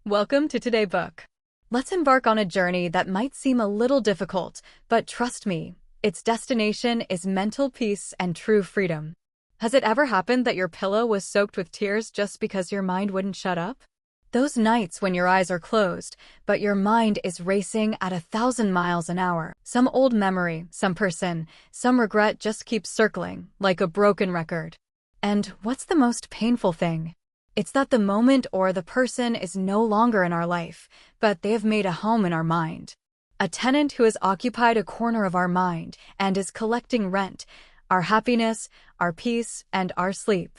Welcome to Today Book. Let's embark on a journey that might seem a little difficult, but trust me, its destination is mental peace and true freedom. Has it ever happened that your pillow was soaked with tears just because your mind wouldn't shut up? Those nights when your eyes are closed, but your mind is racing at 1,000 miles an hour. Some old memory, some person, some regret just keeps circling, like a broken record. And what's the most painful thing? It's that the moment or the person is no longer in our life, but they have made a home in our mind. A tenant who has occupied a corner of our mind and is collecting rent, our happiness, our peace, and our sleep.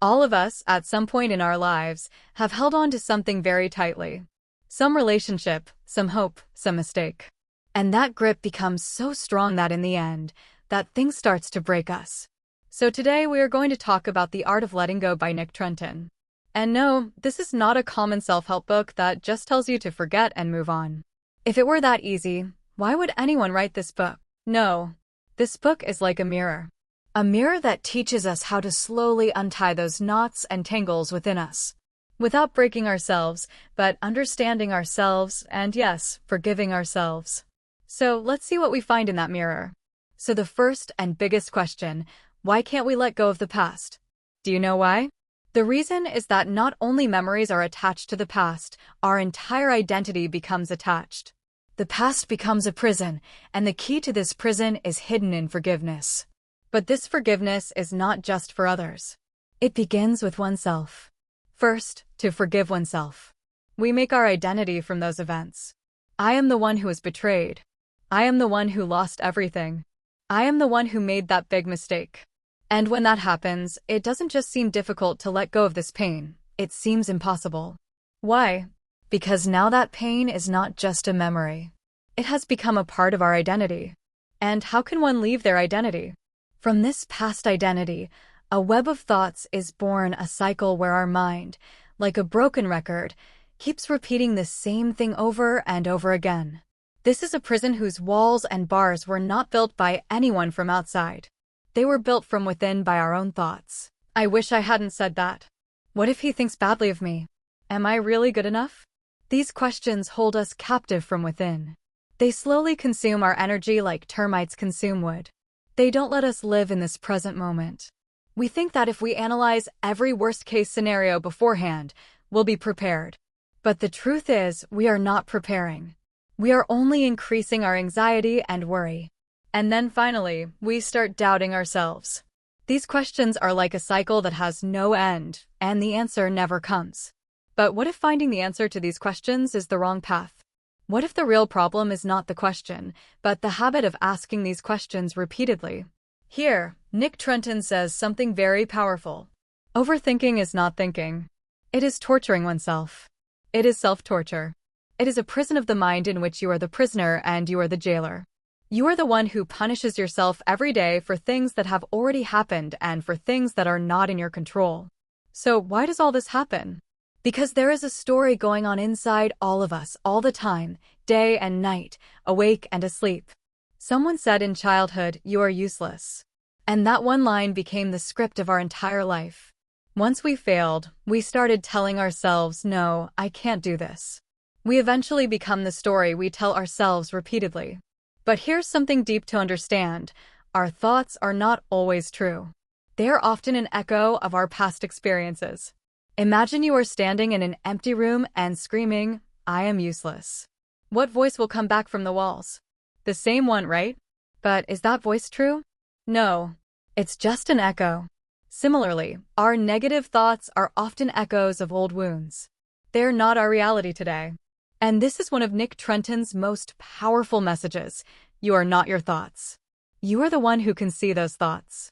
All of us, at some point in our lives, have held on to something very tightly. Some relationship, some hope, some mistake. And that grip becomes so strong that in the end, that thing starts to break us. So today we are going to talk about The Art of Letting Go by Nick Trenton. And no, this is not a common self-help book that just tells you to forget and move on. If it were that easy, why would anyone write this book? No. This book is like a mirror. A mirror that teaches us how to slowly untie those knots and tangles within us. Without breaking ourselves, but understanding ourselves and, yes, forgiving ourselves. So let's see what we find in that mirror. So the first and biggest question, why can't we let go of the past? Do you know why? The reason is that not only memories are attached to the past, our entire identity becomes attached. The past becomes a prison, and the key to this prison is hidden in forgiveness. But this forgiveness is not just for others. It begins with oneself. First, to forgive oneself. We make our identity from those events. I am the one who was betrayed. I am the one who lost everything. I am the one who made that big mistake. And when that happens, it doesn't just seem difficult to let go of this pain, it seems impossible. Why? Because now that pain is not just a memory. It has become a part of our identity. And how can one leave their identity? From this past identity, a web of thoughts is born, a cycle where our mind, like a broken record, keeps repeating the same thing over and over again. This is a prison whose walls and bars were not built by anyone from outside. They were built from within by our own thoughts. I wish I hadn't said that. What if he thinks badly of me? Am I really good enough? These questions hold us captive from within. They slowly consume our energy like termites consume wood. They don't let us live in this present moment. We think that if we analyze every worst-case scenario beforehand, we'll be prepared. But the truth is, we are not preparing. We are only increasing our anxiety and worry. And then finally, we start doubting ourselves. These questions are like a cycle that has no end, and the answer never comes. But what if finding the answer to these questions is the wrong path? What if the real problem is not the question, but the habit of asking these questions repeatedly? Here, Nick Trenton says something very powerful. Overthinking is not thinking. It is torturing oneself. It is self-torture. It is a prison of the mind in which you are the prisoner and you are the jailer. You are the one who punishes yourself every day for things that have already happened and for things that are not in your control. So why does all this happen? Because there is a story going on inside all of us all the time, day and night, awake and asleep. Someone said in childhood, "You are useless." And that one line became the script of our entire life. Once we failed, we started telling ourselves, "No, I can't do this." We eventually become the story we tell ourselves repeatedly. But here's something deep to understand. Our thoughts are not always true. They are often an echo of our past experiences. Imagine you are standing in an empty room and screaming, "I am useless." What voice will come back from the walls? The same one, right? But is that voice true? No. It's just an echo. Similarly, our negative thoughts are often echoes of old wounds. They're not our reality today. And this is one of Nick Trenton's most powerful messages. You are not your thoughts. You are the one who can see those thoughts.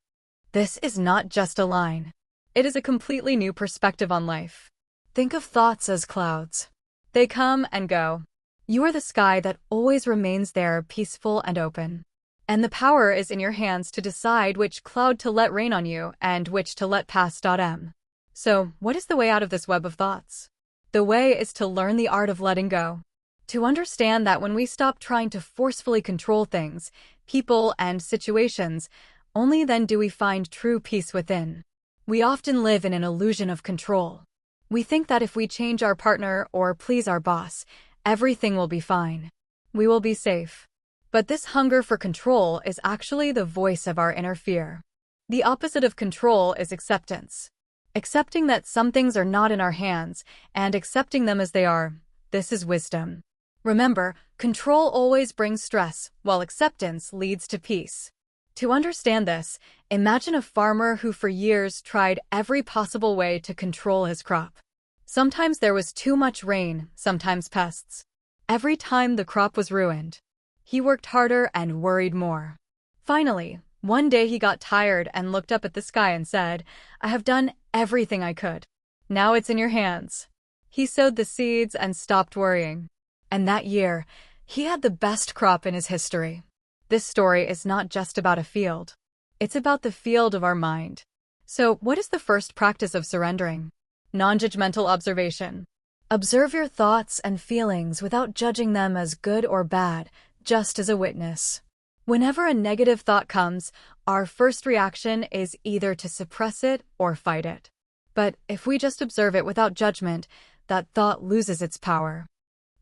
This is not just a line. It is a completely new perspective on life. Think of thoughts as clouds. They come and go. You are the sky that always remains there, peaceful and open. And the power is in your hands to decide which cloud to let rain on you and which to let pass. So, what is the way out of this web of thoughts? The way is to learn the art of letting go. To understand that when we stop trying to forcefully control things, people, and situations, only then do we find true peace within. We often live in an illusion of control. We think that if we change our partner or please our boss, everything will be fine. We will be safe. But this hunger for control is actually the voice of our inner fear. The opposite of control is acceptance. Accepting that some things are not in our hands and accepting them as they are, this is wisdom. Remember, control always brings stress, while acceptance leads to peace. To understand this, imagine a farmer who for years tried every possible way to control his crop. Sometimes there was too much rain, sometimes pests. Every time the crop was ruined. He worked harder and worried more. Finally, one day he got tired and looked up at the sky and said, "I have done everything I could. Now it's in your hands." He sowed the seeds and stopped worrying. And that year, he had the best crop in his history. This story is not just about a field. It's about the field of our mind. So, what is the first practice of surrendering? Non-judgmental observation. Observe your thoughts and feelings without judging them as good or bad, just as a witness. Whenever a negative thought comes, our first reaction is either to suppress it or fight it. But if we just observe it without judgment, that thought loses its power.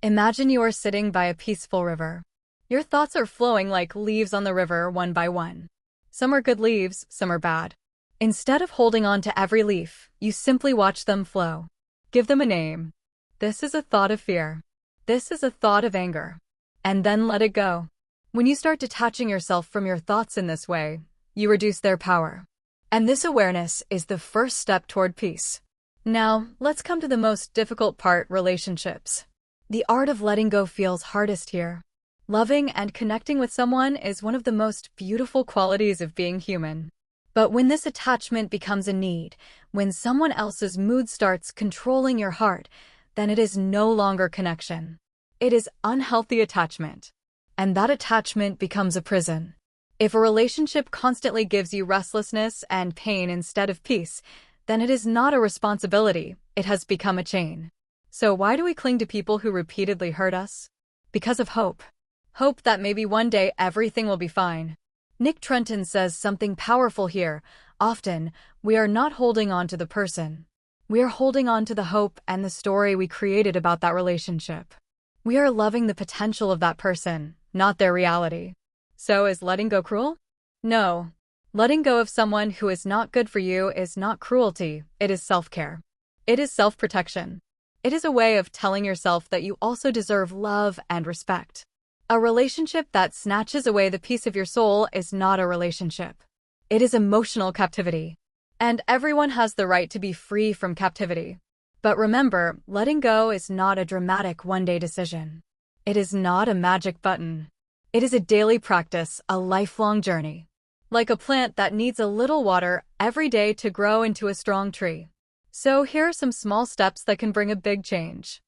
Imagine you are sitting by a peaceful river. Your thoughts are flowing like leaves on the river one by one. Some are good leaves, some are bad. Instead of holding on to every leaf, you simply watch them flow. Give them a name. This is a thought of fear. This is a thought of anger. And then let it go. When you start detaching yourself from your thoughts in this way, you reduce their power. And this awareness is the first step toward peace. Now, let's come to the most difficult part, relationships. The art of letting go feels hardest here. Loving and connecting with someone is one of the most beautiful qualities of being human. But when this attachment becomes a need, when someone else's mood starts controlling your heart, then it is no longer connection. It is unhealthy attachment. And that attachment becomes a prison. If a relationship constantly gives you restlessness and pain instead of peace, then it is not a responsibility, it has become a chain. So why do we cling to people who repeatedly hurt us? Because of hope. Hope that maybe one day everything will be fine. Nick Trenton says something powerful here. Often, we are not holding on to the person. We are holding on to the hope and the story we created about that relationship. We are loving the potential of that person, not their reality. So is letting go cruel? No. Letting go of someone who is not good for you is not cruelty, it is self-care. It is self-protection. It is a way of telling yourself that you also deserve love and respect. A relationship that snatches away the peace of your soul is not a relationship. It is emotional captivity. And everyone has the right to be free from captivity. But remember, letting go is not a dramatic one-day decision. It is not a magic button. It is a daily practice, a lifelong journey. Like a plant that needs a little water every day to grow into a strong tree. So here are some small steps that can bring a big change.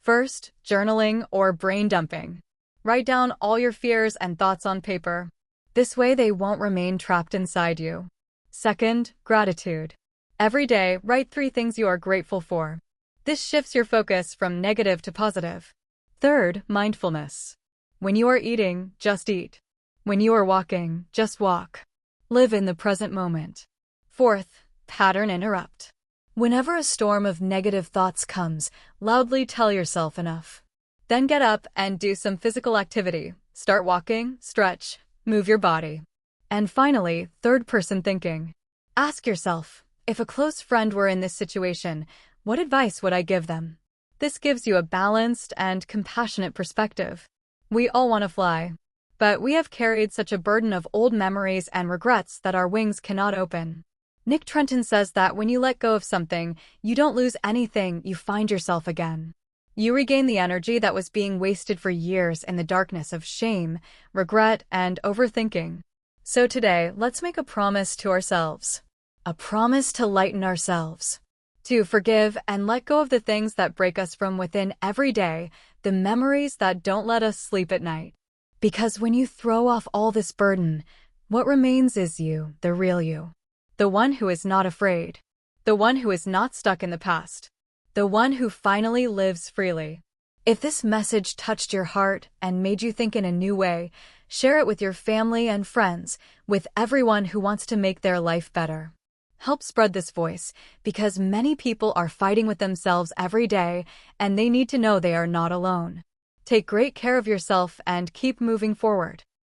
First, journaling or brain dumping. Write down all your fears and thoughts on paper. This way they won't remain trapped inside you. Second, gratitude. Every day, write 3 things you are grateful for. This shifts your focus from negative to positive. Third, mindfulness. When you are eating, just eat. When you are walking, just walk. Live in the present moment. Fourth, pattern interrupt. Whenever a storm of negative thoughts comes, loudly tell yourself enough. Then get up and do some physical activity. Start walking, stretch, move your body. And finally, third-person thinking. Ask yourself, if a close friend were in this situation, what advice would I give them? This gives you a balanced and compassionate perspective. We all want to fly, but we have carried such a burden of old memories and regrets that our wings cannot open. Nick Trenton says that when you let go of something, you don't lose anything, you find yourself again. You regain the energy that was being wasted for years in the darkness of shame, regret, and overthinking. So today, let's make a promise to ourselves. A promise to lighten ourselves. To forgive and let go of the things that break us from within every day, the memories that don't let us sleep at night. Because when you throw off all this burden, what remains is you, the real you. The one who is not afraid. The one who is not stuck in the past. The one who finally lives freely. If this message touched your heart and made you think in a new way, share it with your family and friends, with everyone who wants to make their life better. Help spread this voice, because many people are fighting with themselves every day, and they need to know they are not alone. Take great care of yourself and keep moving forward.